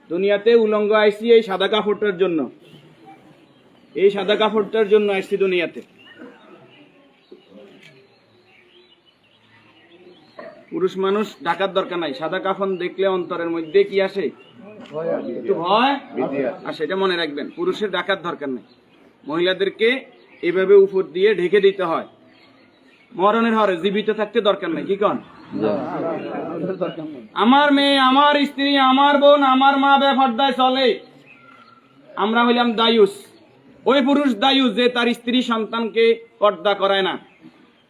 দুনিয়াতে উলঙ্গ আইসি এই সাদা কাপড়টার জন্য, এই সাদা কাপড়টার জন্য আইসি দুনিয়াতে। পুরুষ মানুষ ঢাকার দরকার নাই, সাদা কাফন দেখলে অন্তরের মধ্যে কি আসে? একটু ভয় আসে, এটা মনে রাখবেন। পুরুষের ঢাকার দরকার নাই, মহিলাদেরকে এভাবে উপর দিয়ে ঢেকে দিতে হয়। মরণের হরে জীবিত থাকতে দরকার নাই, কি কন? আমার মেয়ে, আমার স্ত্রী, আমার বোন, আমার মা বেপরদায় চলে, আমরা হইলাম দায়ুস। ওই পুরুষ দায়ুস যে তার স্ত্রী সন্তানকে পর্দা করায় না।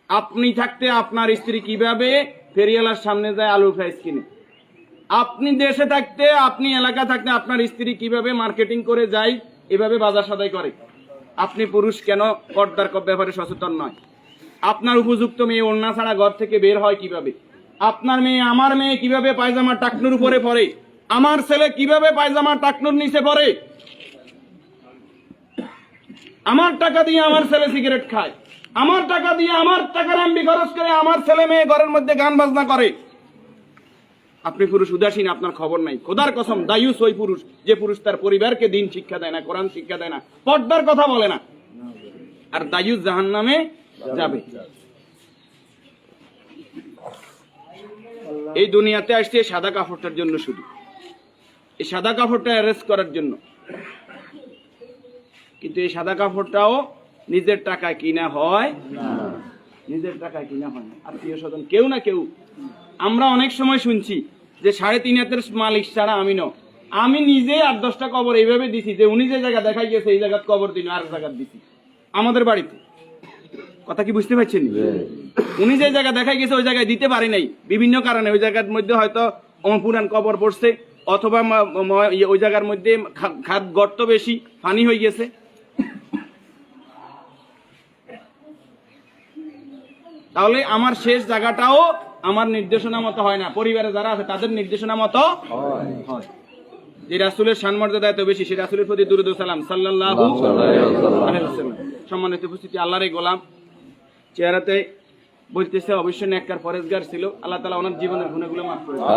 আপনি থাকতে আপনার স্ত্রী কিভাবে ফেরিওয়ালার সামনে যায় আলু ফ্রাইস কিনে? আপনি দেশে থাকতে, আপনি এলাকা থাকতে আপনার স্ত্রী কিভাবে মার্কেটিং করে যায়, এভাবে বাজার সদাই করে? আপনি পুরুষ কেন পর্দার ব্যাপারে সচেতন নয়? আপনার উপযুক্ত মেয়ে ওড়না ছাড়া ঘর থেকে বের হয় কিভাবে? আপনার মেয়ে, আমার মেয়ে কিভাবে পায়জামা টাকনুর উপরে পরে? আমার ছেলে কিভাবে পায়জামা টাকনুর নিচে পরে? আমার টাকা দিয়ে আমার ছেলে সিগারেট খায়, আমার টাকা দিয়ে, আমার টাকার এমবি খরচ করে আমার ছেলে মেয়ে ঘরের মধ্যে গান বাজনা করে। আপনি পুরুষ উদাসীন, আপনার খবর নাই। খোদার কসম, দায়ুস ওই পুরুষ যে পুরুষ তার পরিবারকে দিন শিক্ষা দেয় না, কোরআন শিক্ষা দেয় না, পর্দার কথা বলে না। আর দায়ুস জাহান্নামে যাবে। এই দুনিয়াতে আসছে সাদা কাপড়টার জন্য, শুধু এই সাদা কাপড়টা অ্যারেস্ট করার জন্য। কিন্তু এই সাদা কাপড়টাও নিজের টাকায় কিনা হয় না, নিজের টাকায় কিনা হয় না, আত্মীয় স্বজন কেউ না কেউ। আমরা অনেক সময় শুনছি যে 3.5 হাতের মালিক ছাড়া আমি ন, আমি নিজে 8-10টা কবর এইভাবে দিছি যে উনি যে জায়গা দেখাই গেছে এই জায়গায় কবর দিন আর জায়গা দিছি আমাদের বাড়িতে। কথা কি বুঝতে পারছেন? উনি যে জায়গা দেখাই গেছে ওই জায়গায় দিতে পারি নাই বিভিন্ন কারণে। ওই জায়গার মধ্যে হয়তো পুরান কবর পড়ছে, অথবা ওই জায়গার মধ্যে খাদ গর্ত বেশি, পানি হয়ে গেছে। তাহলে আমার শেষ জায়গাটাও আমার নির্দেশনা মতো হয় না, পরিবারে যারা আছে তাদের নির্দেশনা মতো হয়। যে রাসূলের শানমর্যাদা এত বেশি, সেই রাসূলের প্রতি দুরূদ ও সালাম সাল্লাল্লাহু আলাইহি ওয়াসাল্লাম। সম্মানিত উপস্থিতি, আল্লাহর এই গোলাম চেহারাতে বলতেছে অবশ্যই নেককার পরেজগার ছিল। আল্লাহ তাআলা ওনার জীবনের গুনাহগুলো মাফ করে দেন,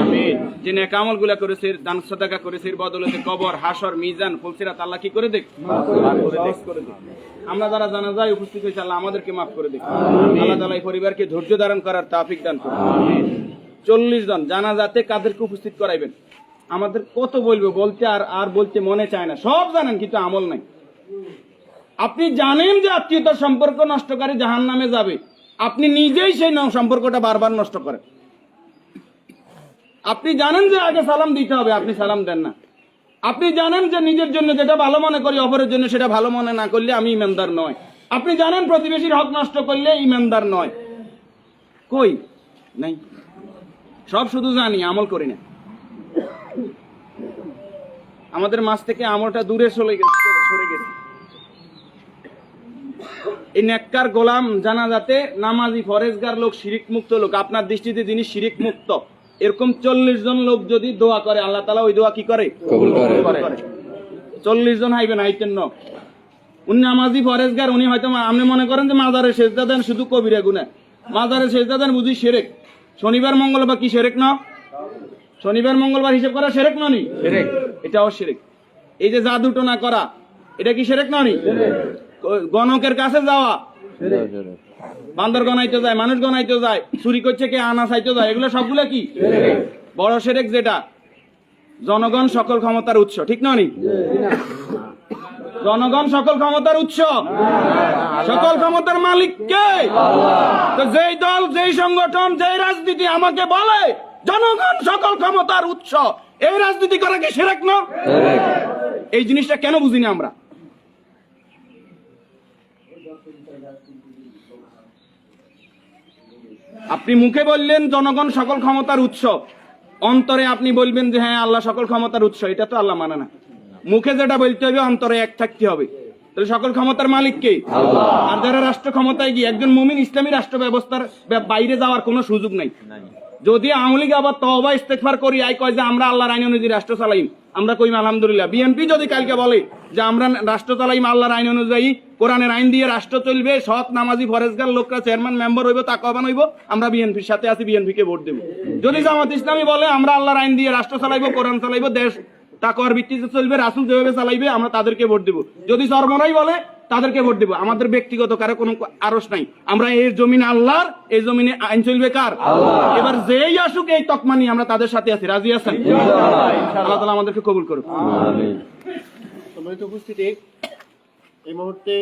আমিন। যে নেক আমলগুলো করেছে, দান সাদাকা করেছে, এর বদৌলতে কবর, হাসর, মিজান, ফুলসিরাত আল্লাহ কি করে দেখ, মাফ করে দেখ। আমরা যারা জানাজায় উপস্থিত হয়েছে আল্লাহ আমাদেরকে মাফ করে দেখ। আল্লাহ তাআলা এই পরিবারকে ধৈর্য ধারণ করার তৌফিক দান করুন, আমিন। 40 জন জানাজাতে কাদেরকে উপস্থিত করাইবেন? আমাদের কত বলবো, বলতে আর বলতে মনে চায় না। সব জানেন কিন্তু আমল নাই। আপনি জানেন যে আত্মীয়তার সম্পর্ক নষ্টকারী জাহান্নামে যাবে, আপনি নিজেই সেই সম্পর্কটা বারবার নষ্ট করেন। আপনি জানেন যে আগে সালাম দিতে হবে, আপনি সালাম দেন না। আপনি জানেন যে নিজের জন্য যেটা ভালো মনে করি অপরের জন্য সেটা ভালো মনে না করলে আমি ইমানদার নয়। আপনি জানেন প্রতিবেশীর হক নষ্ট করলে ইমানদার নয়। কই নাই, সব শুধু জানি, আমল করি না। আমাদের মাঝ থেকে আমলটা দূরে সরে গেছে। এই নেককার গোলাম জানাজাতে নামাজি ফরেজগার লোক, শিরিক মুক্ত লোক, আপনার দৃষ্টিতে যিনি শিরিক মুক্ত, এরকম 40 জন লোক যদি দোয়া করে আল্লাহ তাআলা ওই দোয়া কি করে? কবুল করে। 40 জন হাইবেন, হাইতেন না। উনি নামাজি ফরেজগার, উনি হয়তো আপনি মনে করেন যে মাজারে সেজদা দেন শুধু কবিরা গুনাহ, মাজারে সেজদা দেন বুঝি শিরক। শনিবার মঙ্গলবার কি শিরক না? শনিবার মঙ্গলবার হিসাব করা শিরক না নি? শিরক, এটাও শিরক। এই যে জাদু টোনা করা, এটা কি শিরক না নি? গণকের কাছে যাওয়া, বান্দর গনাইতে যায়, মানুষ গনাইতে যায়, চুরি করছে কে, আনা চাইতে যায়, এগুলো সবগুলো কি বড় শিরক? যেটা জনগণ সকল ক্ষমতার উৎস, ঠিক না নি? জনগণ সকল ক্ষমতার উৎস, সকল ক্ষমতার মালিক কে? তো যেই দল, যেই সংগঠন, যেই রাজনীতি আমাকে বলে জনগণ সকল ক্ষমতার উৎস, এই রাজনীতি করা কি শিরক না? এই জিনিসটা কেন বুঝিনি আমরা? আপনি মুখে বললেন জনগণ সকল ক্ষমতার উৎস, অন্তরে আপনি বলবেন যে হ্যাঁ আল্লাহ সকল ক্ষমতার উৎস, এটা তো আল্লাহ মানে না। মুখে যেটা বলতে হবে অন্তরে এক থাকতে হবে। তাহলে সকল ক্ষমতার মালিক কে? আল্লাহ। আর যারা রাষ্ট্র ক্ষমতায় গিয়ে, একজন মুমিন ইসলামী রাষ্ট্র ব্যবস্থার বাইরে যাওয়ার কোনো সুযোগ নাই। যদি আওয়ামী লীগ আবার তওবা ইস্তেগফার করি আই কয় যে আমরা আল্লাহর আইন অনুযায়ী রাষ্ট্র চালাইম, আমরা কইম আলহামদুলিল্লাহ। বিএনপি যদি কালকে বলে যে আমরা রাষ্ট্র চালাইম আল্লাহর আইন অনুযায়ী, কোরআনের আইন দিয়ে রাষ্ট্র চলবে, সৎ নামাজি ফরেজগার লোকরা চেয়ারম্যান মেম্বার হইব, তাকওয়াবান হইব, আমরা বিএনপির সাথে আছি, বিএনপি কে ভোট দেব। যদি জামাত ইসলামী বলে আমরা আল্লাহর আইন দিয়ে রাষ্ট্র চালাইবো, কোরআন চালাইবো, দেশ তাকওয়ার ভিত্তিতে চলবে, রাসূল যেভাবে চালাইবে আমরা তাদেরকে ভোট দেব। যদি চরমনাই বলে তাদেরকে ভোট দেব। আমাদের ব্যক্তিগত কারো কোনো আরস নাই। আমরা এই জমিন আল্লাহর, এই জমিনে আইন চলবে কার? এবার যেই আসুক এই তকমা নিয়ে আমরা তাদের সাথে আছি। রাজি আছেন? আল্লাহ তাআলা আমাদেরকে কবুল করুক। সম্মানিত উপস্থিতি, এই মুহূর্তে